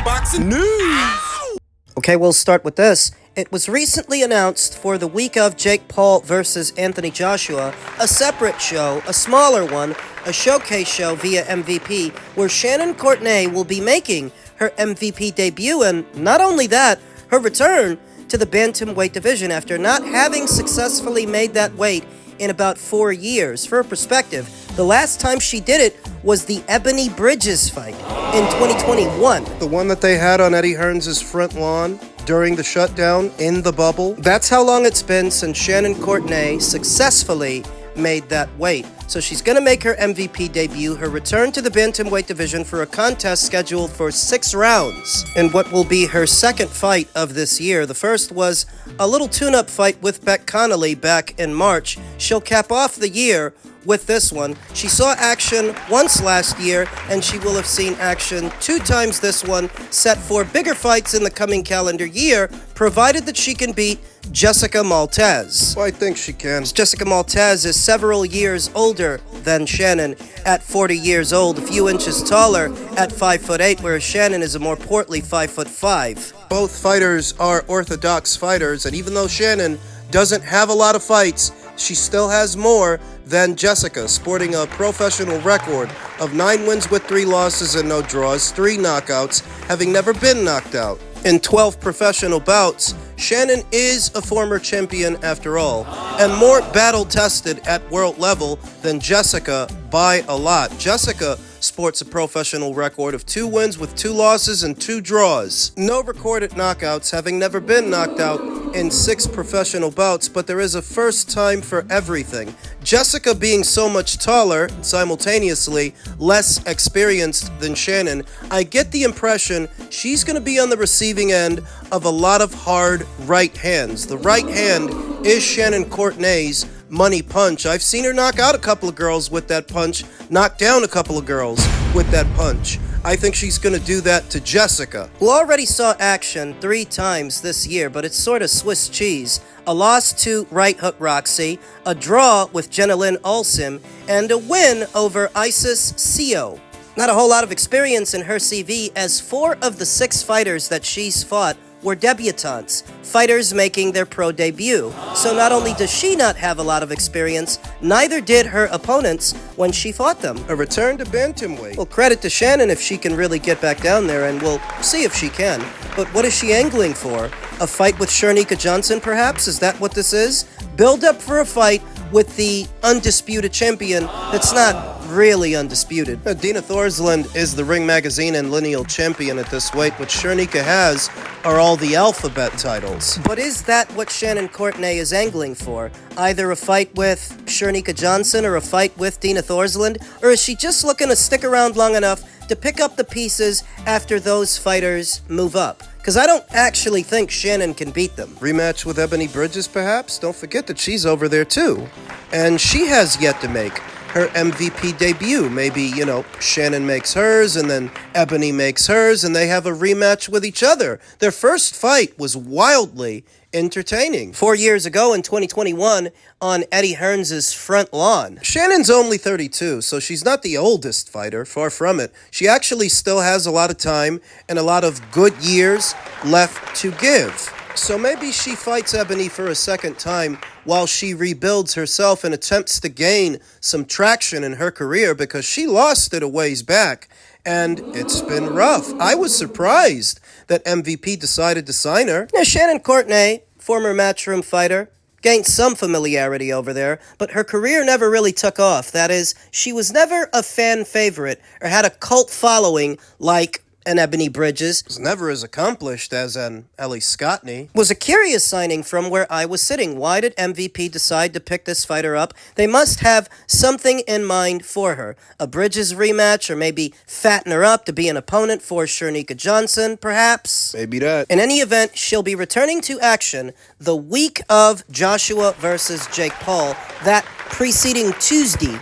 boxing news. Okay, we'll start with this. It was recently announced for the week of Jake Paul versus Anthony Joshua, a separate show, a smaller one, a showcase show via MVP, where Shannon Courtenay will be making her MVP debut, and not only that, her return to the bantamweight division after not having successfully made that weight in about 4 years. For perspective, the last time she did it was the Ebony Bridges fight in 2021. The one that they had on Eddie Hearns' front lawn during the shutdown in the bubble. That's how long it's been since Shannon Courtenay successfully made that weight. So she's going to make her MVP debut, her return to the bantamweight division for a contest scheduled for 6 rounds in what will be her second fight of this year. The first was a little tune-up fight with Beck Connolly back in March. She'll cap off the year with this one. She saw action once last year, and she will have seen action 2 times this one, set for bigger fights in the coming calendar year, provided that she can beat Jessica Maltez. Well, I think she can. Jessica Maltez is several years older than Shannon, at 40 years old, a few inches taller at 5'8", whereas Shannon is a more portly 5'5". Both fighters are orthodox fighters, and even though Shannon doesn't have a lot of fights, she still has more than Jessica, sporting a professional record of 9 wins with 3 losses and no draws, 3 knockouts, having never been knocked out. In 12 professional bouts, Shannon is a former champion after all, and more battle-tested at world level than Jessica by a lot. Jessica sports a professional record of 2 wins with 2 losses and 2 draws. No recorded knockouts, having never been knocked out in 6 professional bouts, but there is a first time for everything. Jessica being so much taller, simultaneously less experienced than Shannon, I get the impression she's going to be on the receiving end of a lot of hard right hands. The right hand is Shannon Courtenay's money punch. I've seen her knock out a couple of girls with that punch, knock down a couple of girls with that punch. I think she's going to do that to Jessica, who already saw action 3 times this year, but it's sort of Swiss cheese. A loss to Right Hook Roxy, a draw with Jenilyn Olsen, and a win over Isis Seo. Not a whole lot of experience in her CV, as 4 of the 6 fighters that she's fought were debutantes, fighters making their pro debut. So not only does she not have a lot of experience, neither did her opponents when she fought them. a return to bantamweight. Well, credit to Shannon if she can really get back down there, and we'll see if she can. But what is she angling for? A fight with Shernika Johnson, perhaps? Is that what this is? Build up for a fight with the undisputed champion that's not really undisputed. Dina Thorsland is the Ring Magazine and lineal champion at this weight. What Shernika has are all the alphabet titles. But is that what Shannon Courtenay is angling for? Either a fight with Shernika Johnson or a fight with Dina Thorsland? Or is she just looking to stick around long enough to pick up the pieces after those fighters move up? Because I don't actually think Shannon can beat them. Rematch with Ebony Bridges, perhaps? Don't forget that she's over there, too. And she has yet to make her MVP debut. Maybe, Shannon makes hers, and then Ebony makes hers, and they have a rematch with each other. Their first fight was wildly entertaining. 4 years ago in 2021 on Eddie Hearns' front lawn. Shannon's only 32, so she's not the oldest fighter, far from it. She actually still has a lot of time and a lot of good years left to give. So maybe she fights Ebony for a second time while she rebuilds herself and attempts to gain some traction in her career, because she lost it a ways back, and it's been rough. I was surprised that MVP decided to sign her. Now, Shannon Courtenay, former Matchroom fighter, gained some familiarity over there, but her career never really took off. That is, she was never a fan favorite or had a cult following like an Ebony Bridges. Was never as accomplished as an Ellie Scottney. Was a curious signing from where I was sitting. Why did MVP decide to pick this fighter up? They must have something in mind for her. A Bridges rematch, or maybe fatten her up to be an opponent for Shernika Johnson, perhaps? Maybe that. In any event, she'll be returning to action the week of Joshua versus Jake Paul, that preceding Tuesday.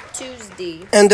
And,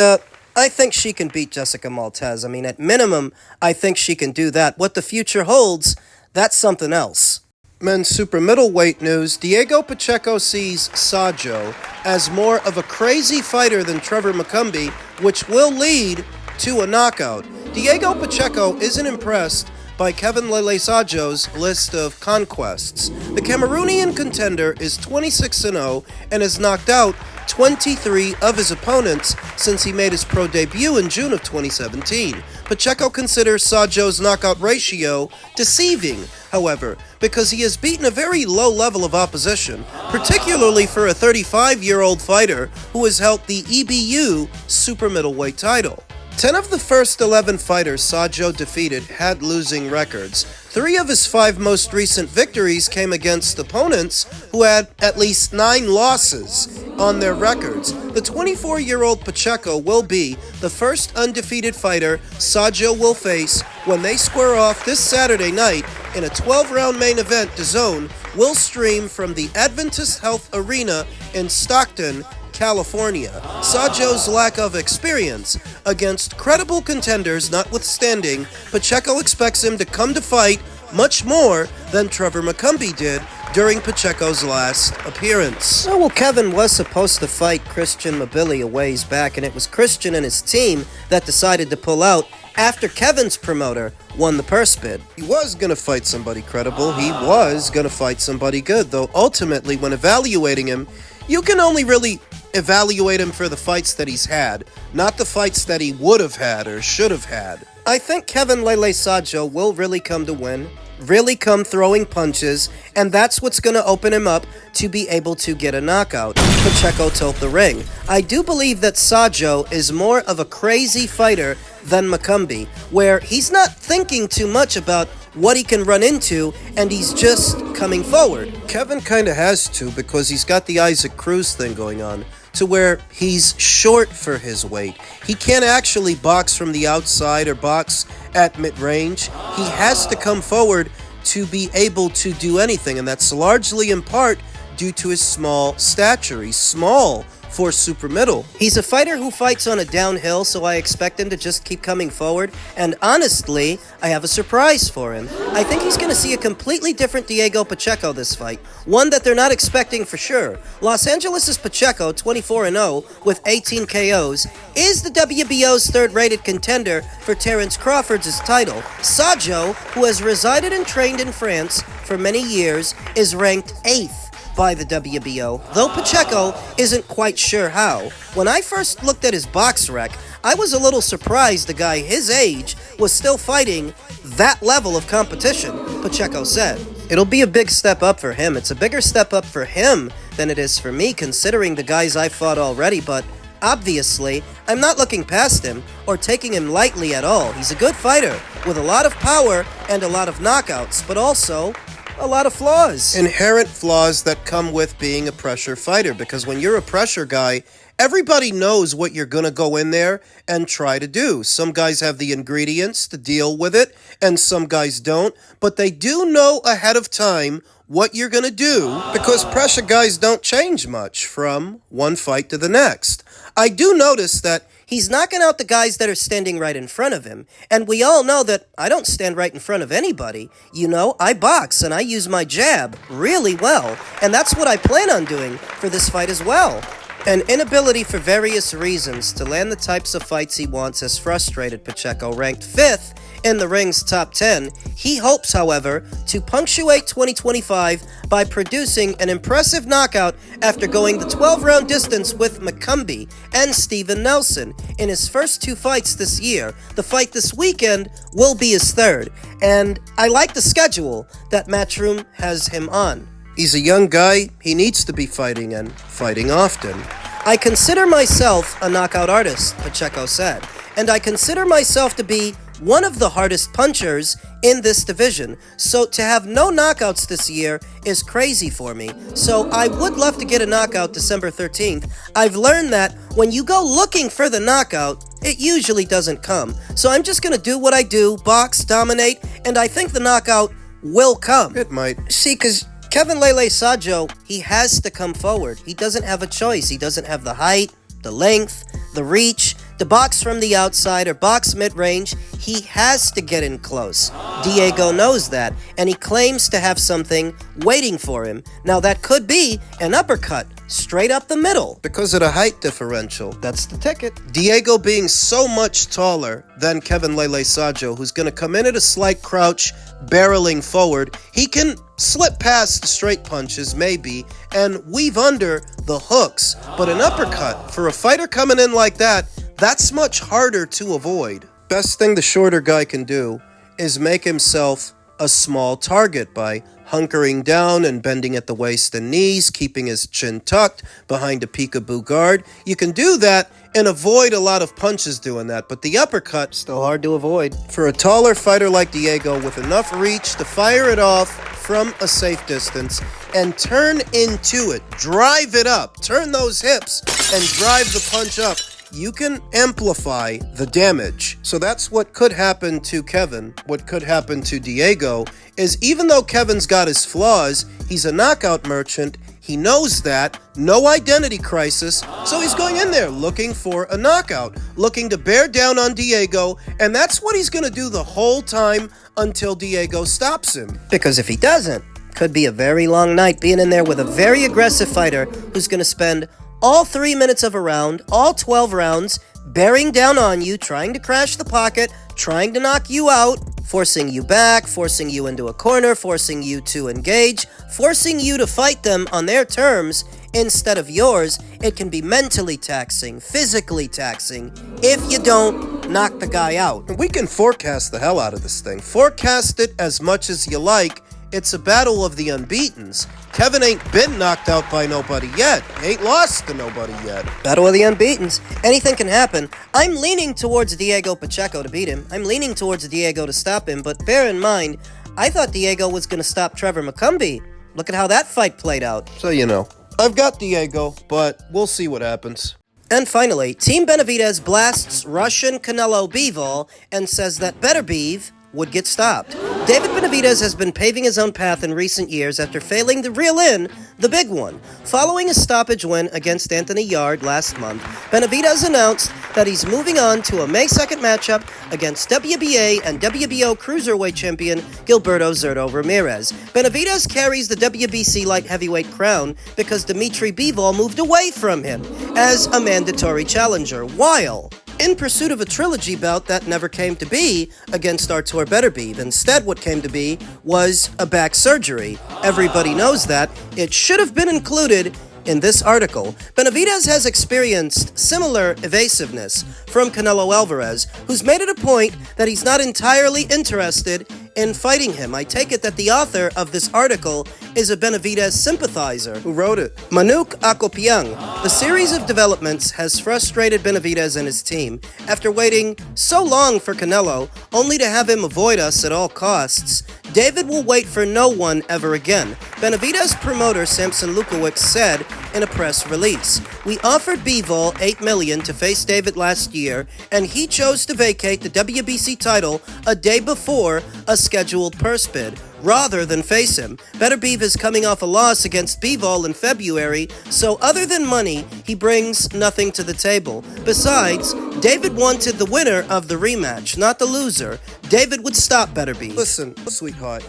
I think she can beat Jessica Maltez. I mean, at minimum, I think she can do that. What the future holds, that's something else. Men's super middleweight news. Diego Pacheco sees Sadjo as more of a crazy fighter than Trevor McCumbee, which will lead to a knockout. Diego Pacheco isn't impressed by Kevin Lele Sadjo's list of conquests. The Cameroonian contender is 26-0 and has knocked out 23 of his opponents since he made his pro debut in June of 2017. Pacheco considers Sadjo's knockout ratio deceiving, however, because he has beaten a very low level of opposition, particularly for a 35-year-old fighter who has held the EBU super middleweight title. 10 of the first 11 fighters Sadjo defeated had losing records. 3 of his 5 most recent victories came against opponents who had at least 9 losses on their records. The 24-year-old Pacheco will be the first undefeated fighter Sadjo will face when they square off this Saturday night in a 12-round main event. DAZN will stream from the Adventist Health Arena in Stockton, California. Sadjo's lack of experience against credible contenders notwithstanding, Pacheco expects him to come to fight much more than Trevor McCumbee did during Pacheco's last appearance. Oh, well, Kevin was supposed to fight Christian Mabili a ways back, and it was Christian and his team that decided to pull out after Kevin's promoter won the purse bid. He was going to fight somebody credible. He was going to fight somebody good, though ultimately when evaluating him, you can only really evaluate him for the fights that he's had, not the fights that he would have had or should have had. I think Kevin Lele Sadjo will really come to win, really come throwing punches, and that's what's going to open him up to be able to get a knockout. Pacheco tilt the ring. I do believe that Sadjo is more of a crazy fighter than McCumbee, where he's not thinking too much about what he can run into, and he's just coming forward. Kevin kind of has to, because he's got the Isaac Cruz thing going on, to where he's short for his weight. He can't actually box from the outside or box at mid-range. He has to come forward to be able to do anything, and that's largely in part due to his small stature. He's small for super middle. He's a fighter who fights on a downhill, so I expect him to just keep coming forward, and honestly, I have a surprise for him. I think he's going to see a completely different Diego Pacheco this fight, one that they're not expecting for sure. Los Angeles' Pacheco, 24-0 with 18 KOs, is the WBO's third-rated contender for Terence Crawford's title. Sadjo, who has resided and trained in France for many years, is ranked 8th by the WBO, though Pacheco isn't quite sure how. When I first looked at his box rec, I was a little surprised the guy his age was still fighting that level of competition, Pacheco said. It'll be a big step up for him. It's a bigger step up for him than it is for me, considering the guys I've fought already, but obviously, I'm not looking past him or taking him lightly at all. He's a good fighter with a lot of power and a lot of knockouts, but also a lot of flaws. Inherent flaws that come with being a pressure fighter, because when you're a pressure guy, everybody knows what you're going to go in there and try to do. Some guys have the ingredients to deal with it, and some guys don't, but they do know ahead of time what you're going to do, because pressure guys don't change much from one fight to the next. I do notice that he's knocking out the guys that are standing right in front of him. And we all know that I don't stand right in front of anybody. You know, I box and I use my jab really well. And that's what I plan on doing for this fight as well. An inability for various reasons to land the types of fights he wants has frustrated Pacheco, ranked 5th in the ring's top 10. He hopes, however, to punctuate 2025 by producing an impressive knockout after going the 12-round distance with McCumbee and Steven Nelson in his first 2 fights this year. The fight this weekend will be his 3rd, and I like the schedule that Matchroom has him on. He's a young guy. He needs to be fighting, and fighting often. I consider myself a knockout artist, Pacheco said, and I consider myself to be one of the hardest punchers in this division. So to have no knockouts this year is crazy for me. So I would love to get a knockout December 13th. I've learned that when you go looking for the knockout, it usually doesn't come. So I'm just going to do what I do, box, dominate, and I think the knockout will come. It might. See, because Kevin Lele Sadjo, he has to come forward. He doesn't have a choice. He doesn't have the height, the length, the reach, to box from the outside or box mid-range. He has to get in close. Diego knows that, and he claims to have something waiting for him. Now that could be an uppercut, straight up the middle. Because of the height differential. That's the ticket. Diego being so much taller than Kevin Lele Sadjo, who's going to come in at a slight crouch, barreling forward, he can slip past the straight punches, maybe, and weave under the hooks. But an uppercut, for a fighter coming in like that, that's much harder to avoid. Best thing the shorter guy can do is make himself a small target by hunkering down and bending at the waist and knees, keeping his chin tucked behind a peekaboo guard. You can do that and avoid a lot of punches doing that, but the uppercut, Still hard to avoid. for a taller fighter like Diego with enough reach to fire it off from a safe distance and turn into it, drive it up, turn those hips and drive the punch up, you can amplify the damage. So that's what could happen to Kevin. What could happen to Diego is, even though Kevin's got his flaws, he's a knockout merchant. He knows that. No identity crisis. So he's going in there looking for a knockout, looking to bear down on Diego, and that's what he's going to do the whole time until Diego stops him. Because if he doesn't, could be a very long night being in there with a very aggressive fighter who's going to spend all 3 minutes of a round, all 12 rounds, bearing down on you, trying to crash the pocket, trying to knock you out, forcing you back, forcing you into a corner, forcing you to engage, forcing you to fight them on their terms instead of yours. It can be mentally taxing, physically taxing, if you don't knock the guy out. And we can forecast the hell out of this thing. Forecast it as much as you like. It's a battle of the unbeatens. Kevin ain't been knocked out by nobody yet. Ain't lost to nobody yet. Battle of the unbeatens. Anything can happen. I'm leaning towards Diego Pacheco to beat him. I'm leaning towards Diego to stop him, but bear in mind, I thought Diego was going to stop Trevor McCumbee. Look at how that fight played out. So you know. I've got Diego, but we'll see what happens. And finally, Team Benavidez blasts Russian Canelo Bivol and says that Beterbiev would get stopped. David Benavidez has been paving his own path in recent years after failing to reel in the big one. Following a stoppage win against Anthony Yarde last month, Benavidez announced that he's moving on to a May 2nd matchup against WBA and WBO cruiserweight champion Gilberto Zurdo Ramirez. Benavidez carries the WBC light heavyweight crown because Dimitri Bivol moved away from him as a mandatory challenger, while in pursuit of a trilogy bout that never came to be against Artur Beterbiev. Instead, what came to be was a back surgery. Everybody knows that. It should have been included in this article. Benavidez has experienced similar evasiveness from Canelo Alvarez, who's made it a point that he's not entirely interested in fighting him. I take it that the author of this article is a Benavidez sympathizer. Who wrote it? Manuk Akopiang. The series of developments has frustrated Benavidez and his team. After waiting so long for Canelo, only to have him avoid us at all costs, David will wait for no one ever again. Benavidez promoter Samson Lewkowicz said in a press release, "We offered Bivol $8 million to face David last year, and he chose to vacate the WBC title a day before a scheduled purse bid, rather than face him. Beterbiev is coming off a loss against Bivol in February, so other than money, he brings nothing to the table. Besides, David wanted the winner of the rematch, not the loser. David would stop Beterbiev." Listen, sweetheart,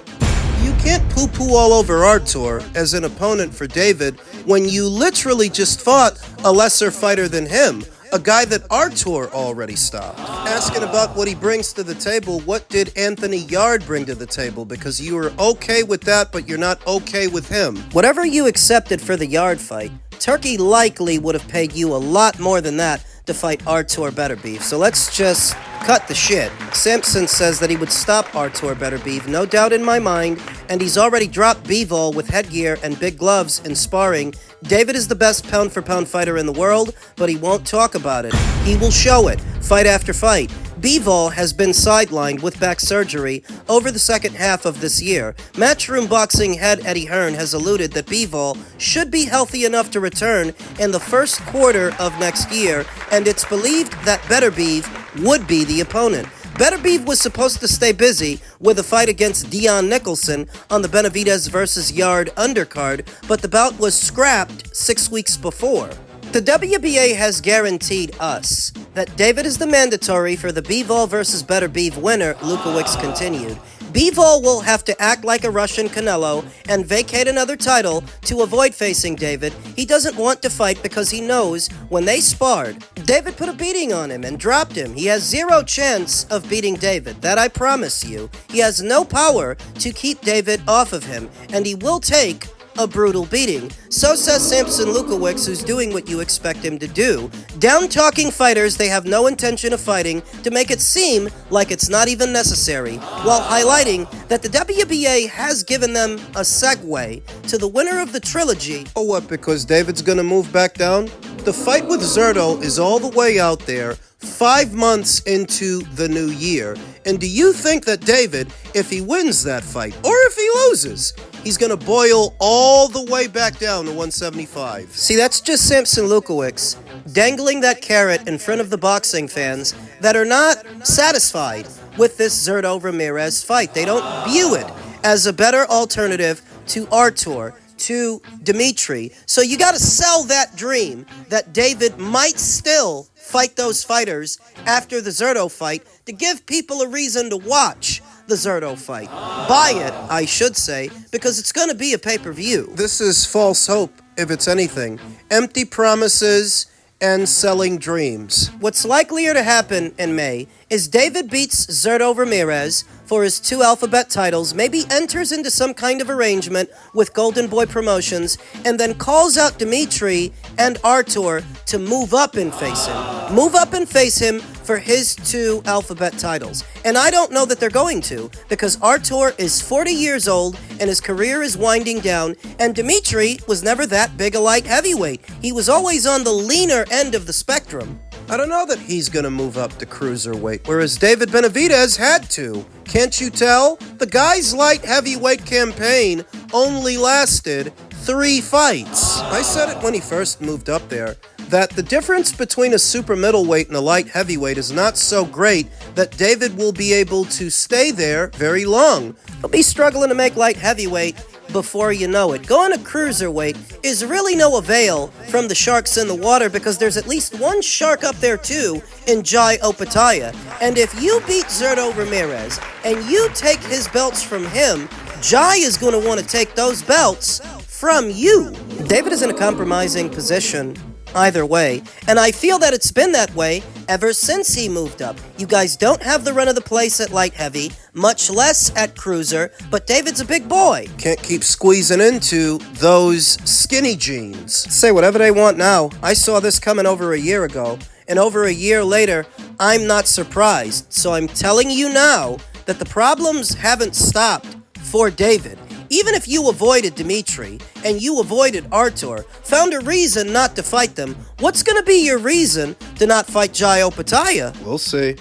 you can't poo-poo all over Artur as an opponent for David when you literally just fought a lesser fighter than him, a guy that Artur already stopped. Asking about what he brings to the table, what did Anthony Yarde bring to the table? Because you were okay with that, but you're not okay with him. Whatever you accepted for the Yarde fight, Turkey likely would have paid you a lot more than that to fight Artur Beterbiev. So let's just cut the shit. Sampson says that he would stop Artur Beterbiev, no doubt in my mind, and he's already dropped Bivol with headgear and big gloves in sparring. David is the best pound-for-pound fighter in the world, but he won't talk about it. He will show it, fight after fight. Bivol has been sidelined with back surgery over the second half of this year. Matchroom Boxing head Eddie Hearn has alluded that Bivol should be healthy enough to return in the first quarter of next year, and it's believed that Beterbiev would be the opponent. Beterbiev was supposed to stay busy with a fight against Dion Nicholson on the Benavidez vs. Yarde undercard, but the bout was scrapped 6 weeks before. The WBA has guaranteed us that David is the mandatory for the Bivol versus Beterbiev winner. Lewkowicz continued. Bivol will have to act like a Russian Canelo and vacate another title to avoid facing David. He doesn't want to fight because he knows when they sparred, David put a beating on him and dropped him. He has zero chance of beating David, that I promise you. He has no power to keep David off of him, and he will take a brutal beating. So says Samson Lewkowicz, who's doing what you expect him to do. Down-talking fighters they have no intention of fighting to make it seem like it's not even necessary, while highlighting that the WBA has given them a segue to the winner of the trilogy. Oh, what, because David's gonna move back down? The fight with Sadjo is all the way out there, 5 months into the new year. And do you think that David, if he wins that fight, or if he loses, he's going to boil all the way back down to 175? See, that's just Samson Lewkowicz dangling that carrot in front of the boxing fans that are not satisfied with this Sadjo Ramirez fight. They don't view it as a better alternative to Artur, to Dimitri. So you got to sell that dream that David might still fight those fighters after the Sadjo fight to give people a reason to watch the Sadjo fight. Buy it, I should say, because it's going to be a pay-per-view. This is false hope, if it's anything. Empty promises and selling dreams. What's likelier to happen in May is David beats Sadjo Ramirez for his 2 Alphabet titles, maybe enters into some kind of arrangement with Golden Boy Promotions, and then calls out Dimitri and Artur to move up and face him. Move up and face him for his 2 Alphabet titles. And I don't know that they're going to, because Artur is 40 years old and his career is winding down, and Dimitri was never that big a light heavyweight. He was always on the leaner end of the spectrum. I don't know that he's going to move up to cruiserweight, whereas David Benavidez had to. Can't you tell? The guy's light heavyweight campaign only lasted 3 fights. I said it when he first moved up there, that the difference between a super middleweight and a light heavyweight is not so great that David will be able to stay there very long. He'll be struggling to make light heavyweight before you know it. Going to cruiserweight is really no avail from the sharks in the water, because there's at least one shark up there too in Jai Opetaia. And if you beat Sadjo Ramirez and you take his belts from him, Jai is going to want to take those belts from you. David is in a compromising position either way, and I feel that it's been that way ever since he moved up. You guys don't have the run of the place at light heavy, much less at cruiser, but David's a big boy. Can't keep squeezing into those skinny jeans. Say whatever they want now. I saw this coming over a year ago, and over a year later, I'm not surprised. So I'm telling you now that the problems haven't stopped for David. Even if you avoided Dimitri and you avoided Artur, found a reason not to fight them, what's going to be your reason to not fight Jai Opetaia? We'll see.